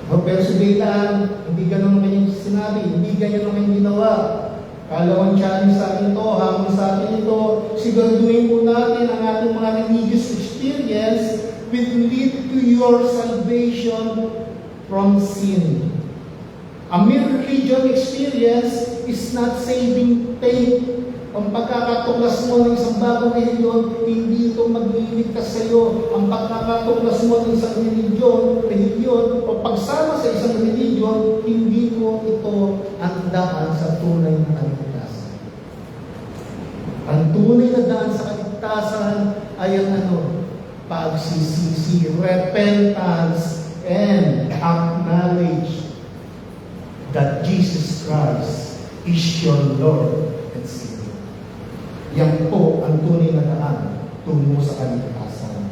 Pero si Bailaan, hindi ganun naman yung sinabi, hindi ganyan naman yung ginawa. Kalawang challenge sa akin ito, hamon sa akin ito, siguraduhin po natin ang ating mga religious experience will lead to your salvation from sin. A mere religion experience is not saving faith. Ang pagkakatuklas mo ng isang bagong religion, hindi ito magliligtas sa iyo. Ang pagkakatuklas mo ng isang religion, o pagsama sa isang religion, hindi mo ito ang daan sa tunay na kaligtasan. Ang tunay na daan sa kaligtasan ay ang pagsisisi, repentance, and acknowledge that Jesus Christ is your Lord and Savior. Yan po ang tunay na daan tungo sa kaligtasan.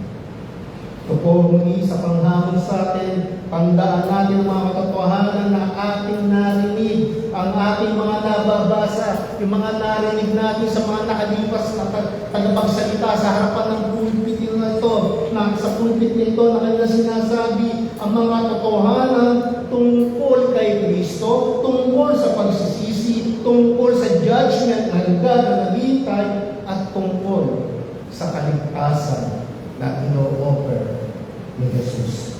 Ito po muli sa panghamon sa atin, tandaan natin ang mga katotohanan na ating narinig, ang ating mga nababasa, yung mga narinig natin sa mga nakalipas na tagapagsalita sa harapan ng pulpit na ito, na sa pulpit na ito na kanilang sinasabi ang mga katotohanan tungkol kay Kristo, tungkol sa pagsisisi, tungkol sa judgment ng God na naghihintay, at tungkol sa kaligtasan na ino-offer ni Jesus.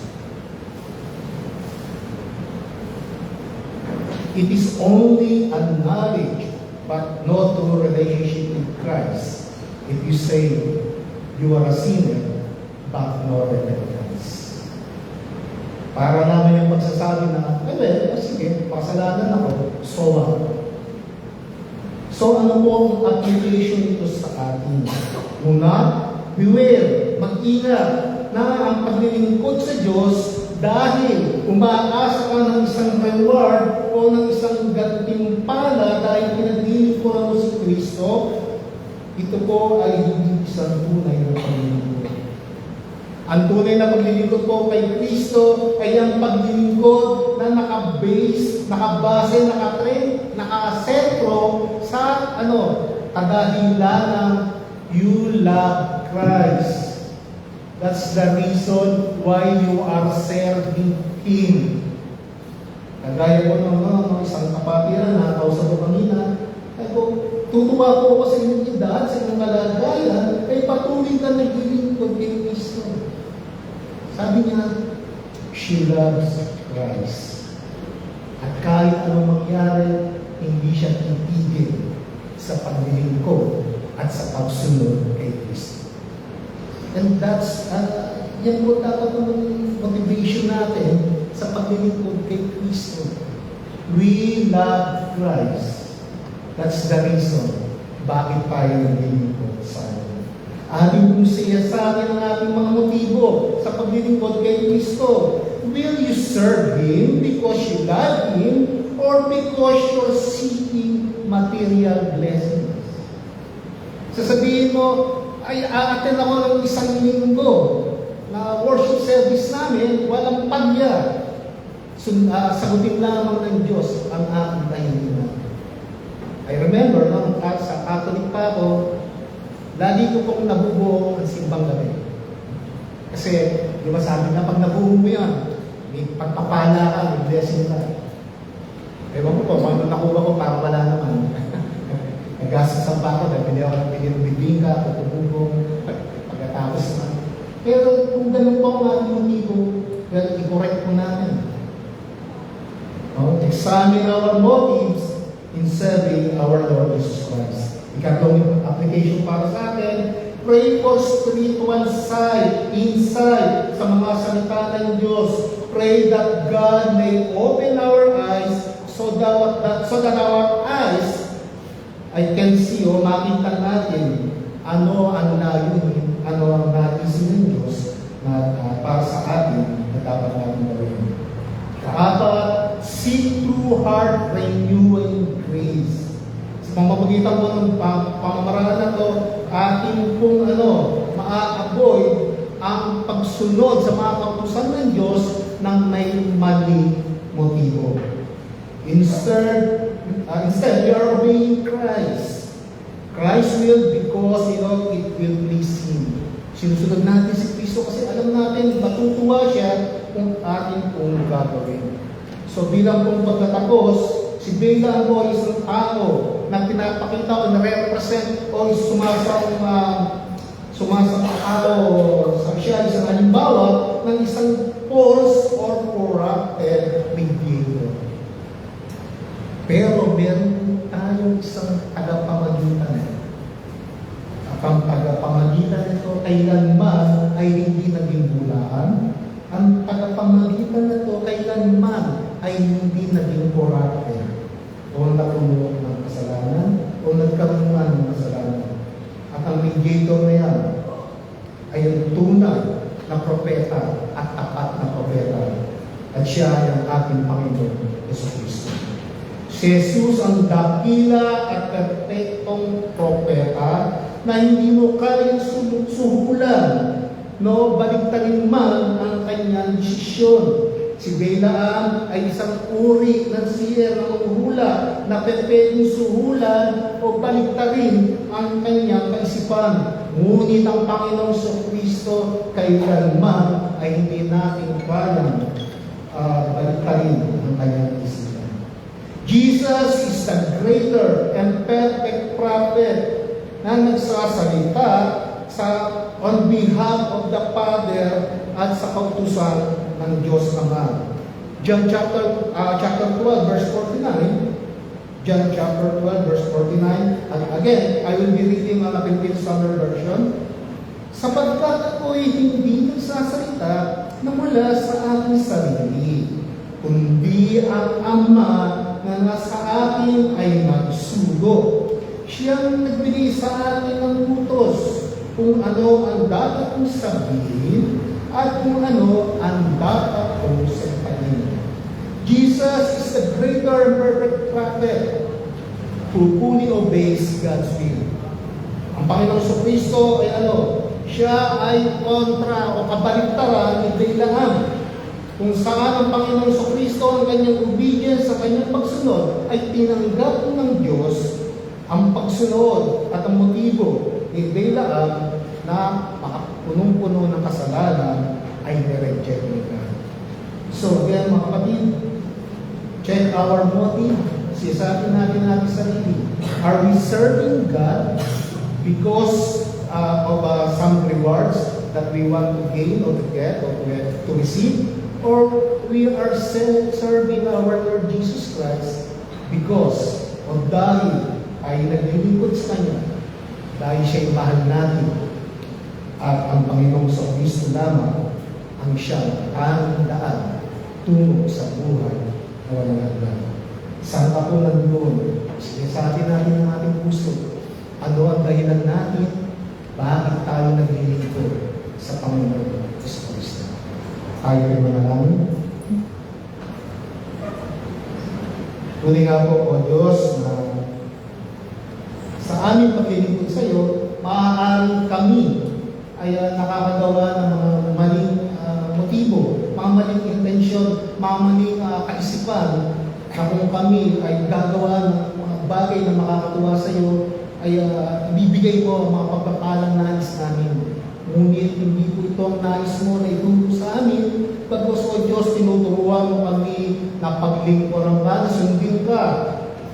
It is only a knowledge but no true relationship with Christ if you say you are a sinner but no repentance. Para naman yung pagsasabi na, sige, pasalanan ako, so what? So ano po ang application nito sa atin? Una, beware, mag-ingat na ang paglilingkod sa Diyos dahil umaasa ka ng isang reward o ng isang gantimpala dahil pinagdilingkuran mo si Kristo, ito po ay hindi isang tunay na paglilingkod. Ang tunay na paglilingkod po kay Kristo ay ang paglilingkod na nakabase, nakasentro sa kadahilanang you love Christ. That's the reason why you are serving Him. Kagaya po ng isang kapatiran na kausap ko kanina, ay po, tutuwa po ako sa inyong edad, sa inyong kalagayan, ay patuloy ka naglilingkod kay Kristo. Sabi niya, she loves Christ. At kahit anong mangyari, hindi siya titigil sa paglilingkod at sa pagsunod kay Kristo. And that's, yan po dapat ang motivation natin sa paglilingkod kay Kristo. We love Christ. That's the reason bakit tayo naglilingkod sa Kanya. Ating kung siya sa atin ang ating mga motibo sa paglilingkod kay Kristo. Will you serve Him because you love Him or because you're seeking material blessings? Sasabihin mo, ay aaten ako ng isang linggo na worship service namin, walang palya. Sagutin lamang ng Diyos ang aking kahilingan. I remember, sa Catholic pa ako, lagi ko pong nabubuo ang simbang gabi. Kasi, di ba sabi na pag nabuo mo yan, may pagpapala ka, may blessing ka. Ewan ko po, paano nakuha ko para wala naman. Nagasasan pa ako, dahil pili ako ng pili ng bibingka, tutubugong, pagkatapos na. Pero kung ganun po ang ating motibo, well, i-correct po natin. Examine our motives in serving our Lord Jesus Christ. Ikatlong application para sa atin, pray for spiritual insight sa mga salita ng Diyos. Pray that God may open our eyes so that our eyes I can see o makita natin ano ang layunin, ano ang naisin ng Diyos na para sa atin at pamamagitan po ng pamamaraan na to, ating pong maa-avoid ang pagsunod sa mga kautusan ng Diyos ng may mali motibo. Instead, we are obeying Christ. Christ will because it will please Him. Sinusunod natin si Kristo kasi alam natin matutuwa siya kung ating pong gagawin. So bilang pong pagkatapos, si Bela po isang tao na pinapakita o na-represent o sumasang siya isang halimbawa ng isang false or corrupted mediator. Pero meron tayong isang tagapamagitan. At ang tagapamagitan nito kailanman ay hindi naging bulaan. Ang tagapamagitan nito kailanman ay hindi naging corrupted o natulog ng kasalanan o nagkaroon ng kasalanan. At ang mediator na yan ay ang tunay na propeta at tapat na propeta. At siya ay ang ating Panginoon Jesucristo. Si Jesus ang dakila at perpektong propeta na hindi mo kayang suhulan, baligtarin man ang kanyang desisyon. Si Balaam ay isang uri ng siyer na manghuhula na pwedeng suhulan o baligtarin ang kanyang kaisipan. Ngunit ang Panginoong Jesucristo kailanman ay hindi natin kayang baligtarin ang kanyang kaisipan. Jesus is the greater and perfect prophet na nagsasalita on behalf of the Father at sa kautusan ng Diyos Ama. John chapter 12 verse 49. John chapter 12 verse 49. And again, I will be reading on the Philippine Standard Version. Sapagkat ako'y hindi nagsasalita na mula sa aking sarili, kundi ang Ama na nasa akin ay nagsugo. Siyang nagbigay sa akin ng utos kung ano ang dapat kong sabihin at kung ano ang dapat kong sabihin. Jesus is the greater and perfect prophet who fully obeys God's will. Ang Panginoong Jesucristo ay siya ay kontra o kabaligtaran ni Balaam. Kung saan ang Panginoong Jesucristo ang kanyang obedience sa kanyang pagsunod ay tinanggap ng Diyos ang pagsunod at ang motibo ni Balaam na punong-puno ng kasalanan ay nireject ni God. So again mga kapatid, check our motive. Sisabi natin sarili. Are we serving God because of some rewards that we want to gain or to get or to receive? Or we are serving our Lord Jesus Christ because o dahil ay naglilingkod sa Kanya, dahil siya'y mahal natin, at ang Panginoong Jesucristo lamang ang siyang aming daan tungo sa buhay na walang hanggan. Saan ako nandun? Sinasabi natin ang ating puso. Ano ang dahilan natin? Bakit tayo naglilingkod sa Panginoong Jesucristo? Tayo rin manalangin. Tuloy nga po, O Diyos, na sa aming paglilingkod sa iyo, maaaring kami ay nakakagawa ng mga maling motibo, mga maling intensyon, mga maling kaisipan, na kung kami ay gagawa ng mga bagay na makakatuwa sa iyo, ay ibibigay mo ang mga pagpapalang nais namin. Ngunit hindi po ito ang nais mo na ituro sa amin. Pagkos o Diyos, tinuturuan mo kami na paglingkuran ka, sundin ka,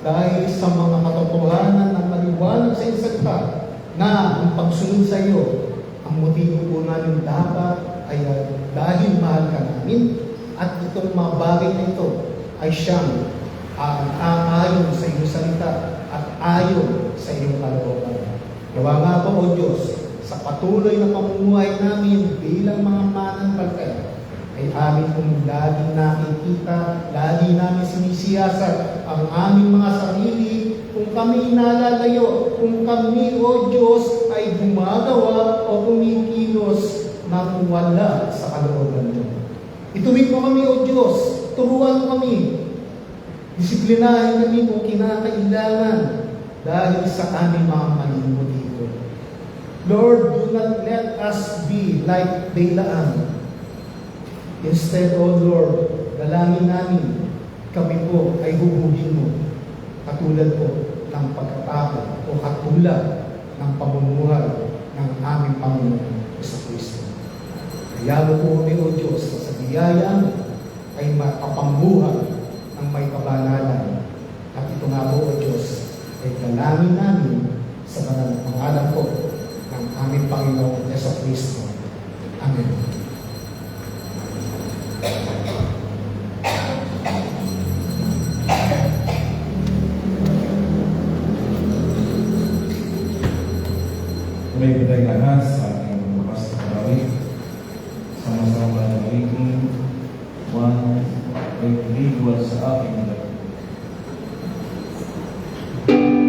dahil sa mga katotohanan na maliwanag sa salita na ang pagsunod sa iyo, ang motibo po namin dapat ay dahil mahal ka namin at itong mga bagay na ito ay siyang ayon sa iyong salita at ayon sa iyong kalooban. Gawa nga po, O Diyos, sa patuloy na pamumuhay namin bilang mga mananampalataya, ay amin kong lagi nakikita, lagi namin sinisiyasat ang aming mga sarili kung kami nalalayo, kung kami, O Diyos, ay gumagawa o kumikilos nang wala sa kalooban mo. Ituwid mo kami, O Diyos, turuan mo kami, disiplinahin kami kung kinakailangan, dahil sa aming mga maling motibo. Lord, do not let us be like Balaam. Instead, O Lord, dalangin namin, kami po ay hubugin mo, katulad po ng pagkatapos o katulad ng pamumuhay ng aming Panginoon sa Kristo. Kaya mo po kami, O Diyos, na sa biyaya mo ay mapapambuhay ng may kabanalan. At ito nga po, O Diyos, ay dalangin namin sa banal na pangalan po ng aming Panginoon sa Kristo. Amen. May batay lahat sa ating bukas na parawit. Sama-sama na magiging one individual sa aking lahat. Amen.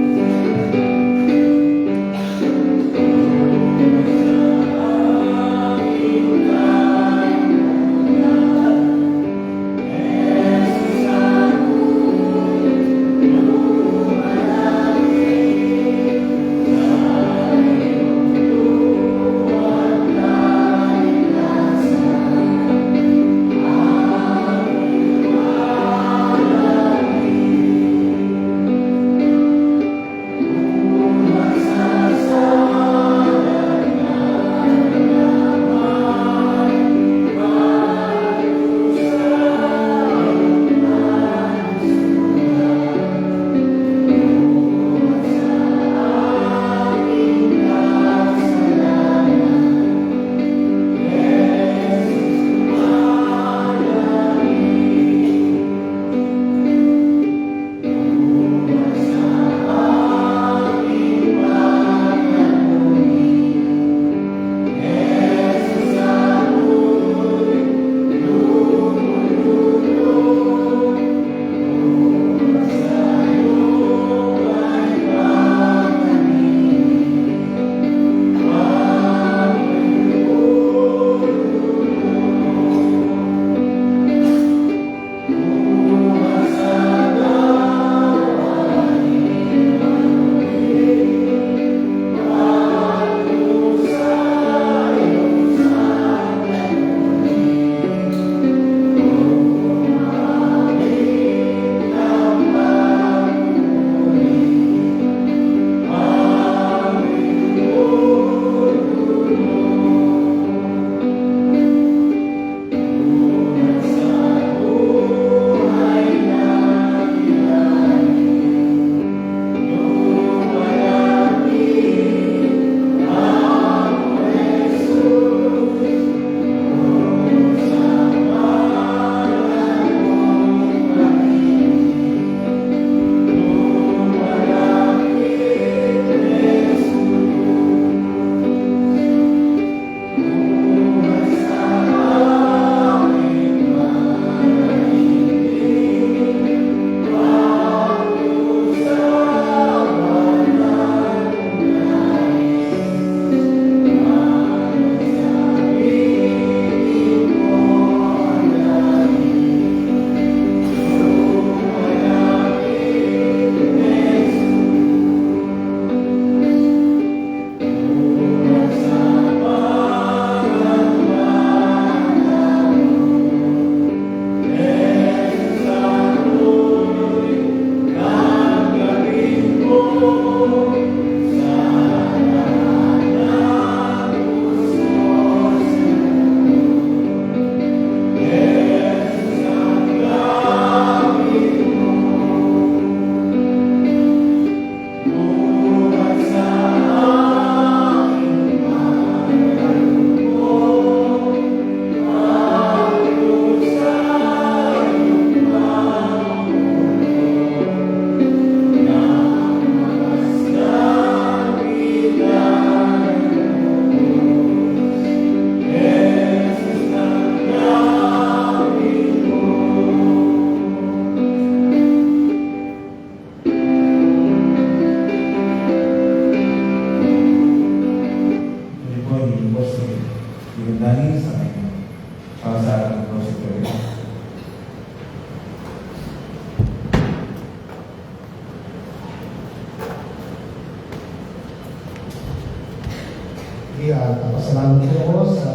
Kaya papasalamat ko ako sa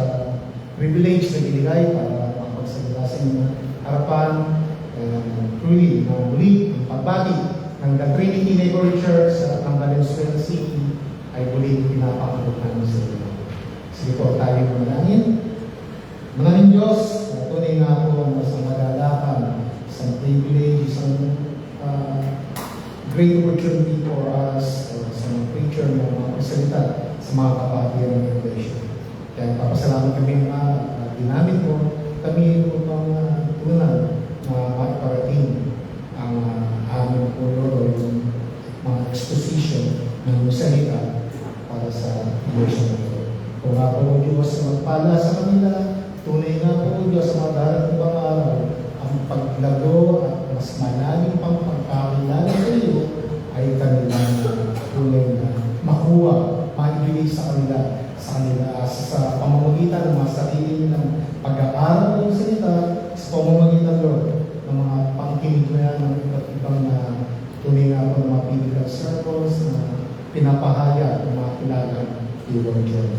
privilege na binigay para makapagsalita sa inyo harapan truly na muli ang pagbati ng The Trinity Neighborhood Church sa Valenzuela City ay muli pinapakabot namin sa inyo. Sige po, tayo manalangin. Manalangin Diyos, tunay nga po ang isang magalakan, isang privilege, isang great opportunity for us sa mga preacher na makapagsalita sa mga kapatiran ng Iglesia. Kaya papasalamat kami na ginamit mo kami upang tunan na makaparating ang aming puno o yung mga exposition ng salita para sa Iglesia na ito. Kung nga po Diyos magpala sa kanila, tunay nga po Diyos sa mga darating pang araw, ang paglago at mas malalim pang pagkakilala sa iyo ay kanilang tunay na makuha, maibigay sa kanila sa pamamagitan ng mga sarili nilang pag-aaral ng salita, sa pamamagitan ng mga pangkinig na yan ng iba't ibang na tunay nga po ng mga biblical circles na pinapahaya ng mga kilalang Evangel.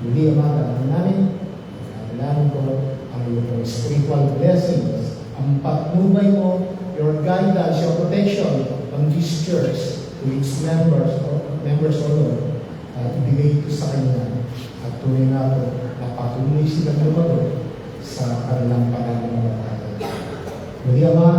Hindi ang mga dalang namin, kailangan ko ang iyong spiritual blessings, ang patnubay mo, your guidance, your protection on this church to its members o Lord, at ibigay ito sa kanya at tunay na po na patuloy silang lumago sa kanilang pananampalataya. Muli Ama,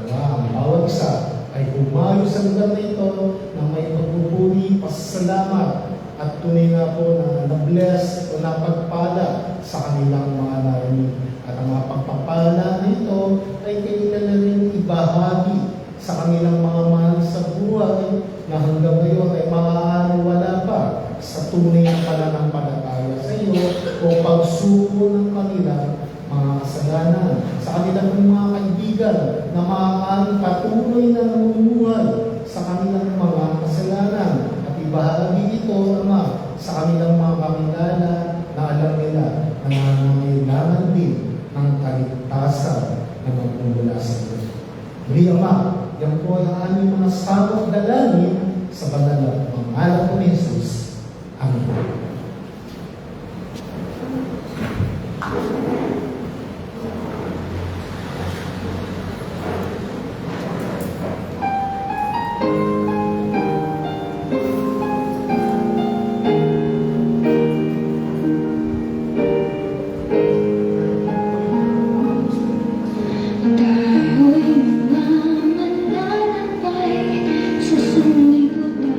ang bawat isa ay umayo sa lugar na ito na may pagpupuri, pasasalamat at tunay na po na na-bless o napagpala sa kanilang mga narinig. At ang mga pagpapala na ito ay kailan na rin ibahagi sa kanilang mga mahal sa buhay na hanggang ngayon ay maaari wala pa sa tunay na pananampalataya sa iyo o pagsuko ng kanilang mga kasalanan. Sa kanilang mga kaibigan na maaari patuloy na namumuhay sa kanilang mga kasalanan at ibahagi ito Ama sa kanilang mga kakilala na alam nila na nangangailangan din ng kaligtasan na magmumula sa iyo. Muli Ama, yan po ang aming mga sabot dalangin sa banal na pangalan ko ni Jesus. Amen. Sa sunlibutan,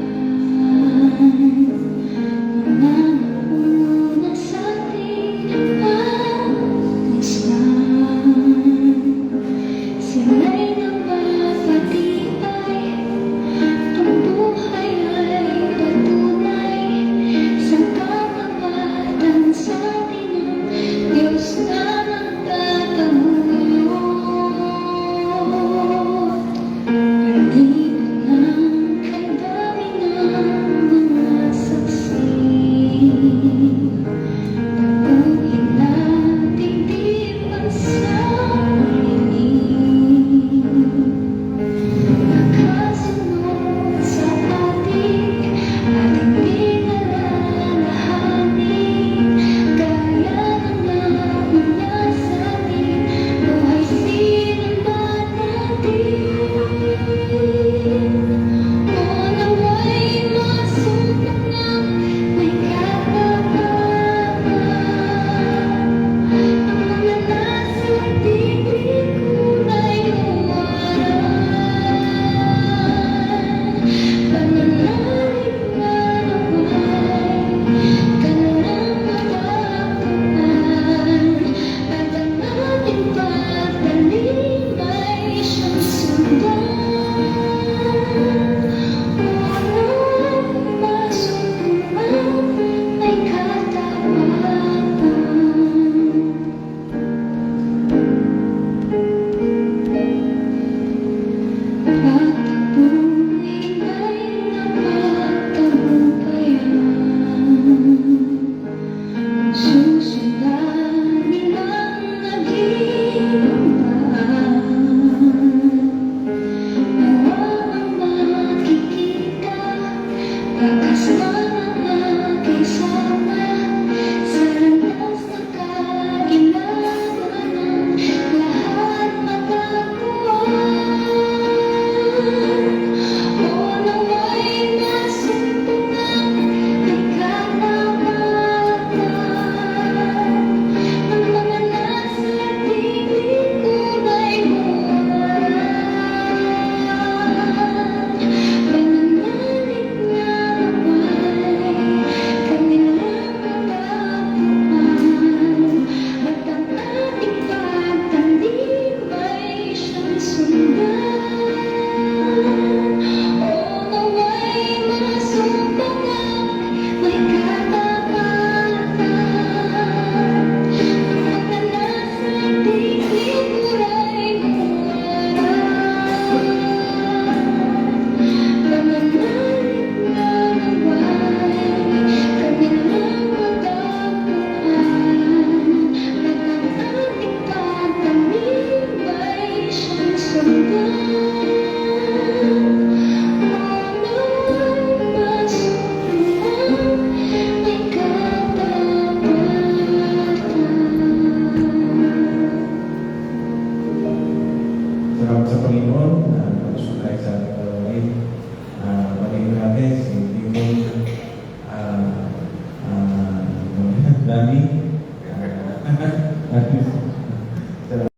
sa Panginoon na gusto tayo sa kapalawin. Pagiging natin si Timon Dami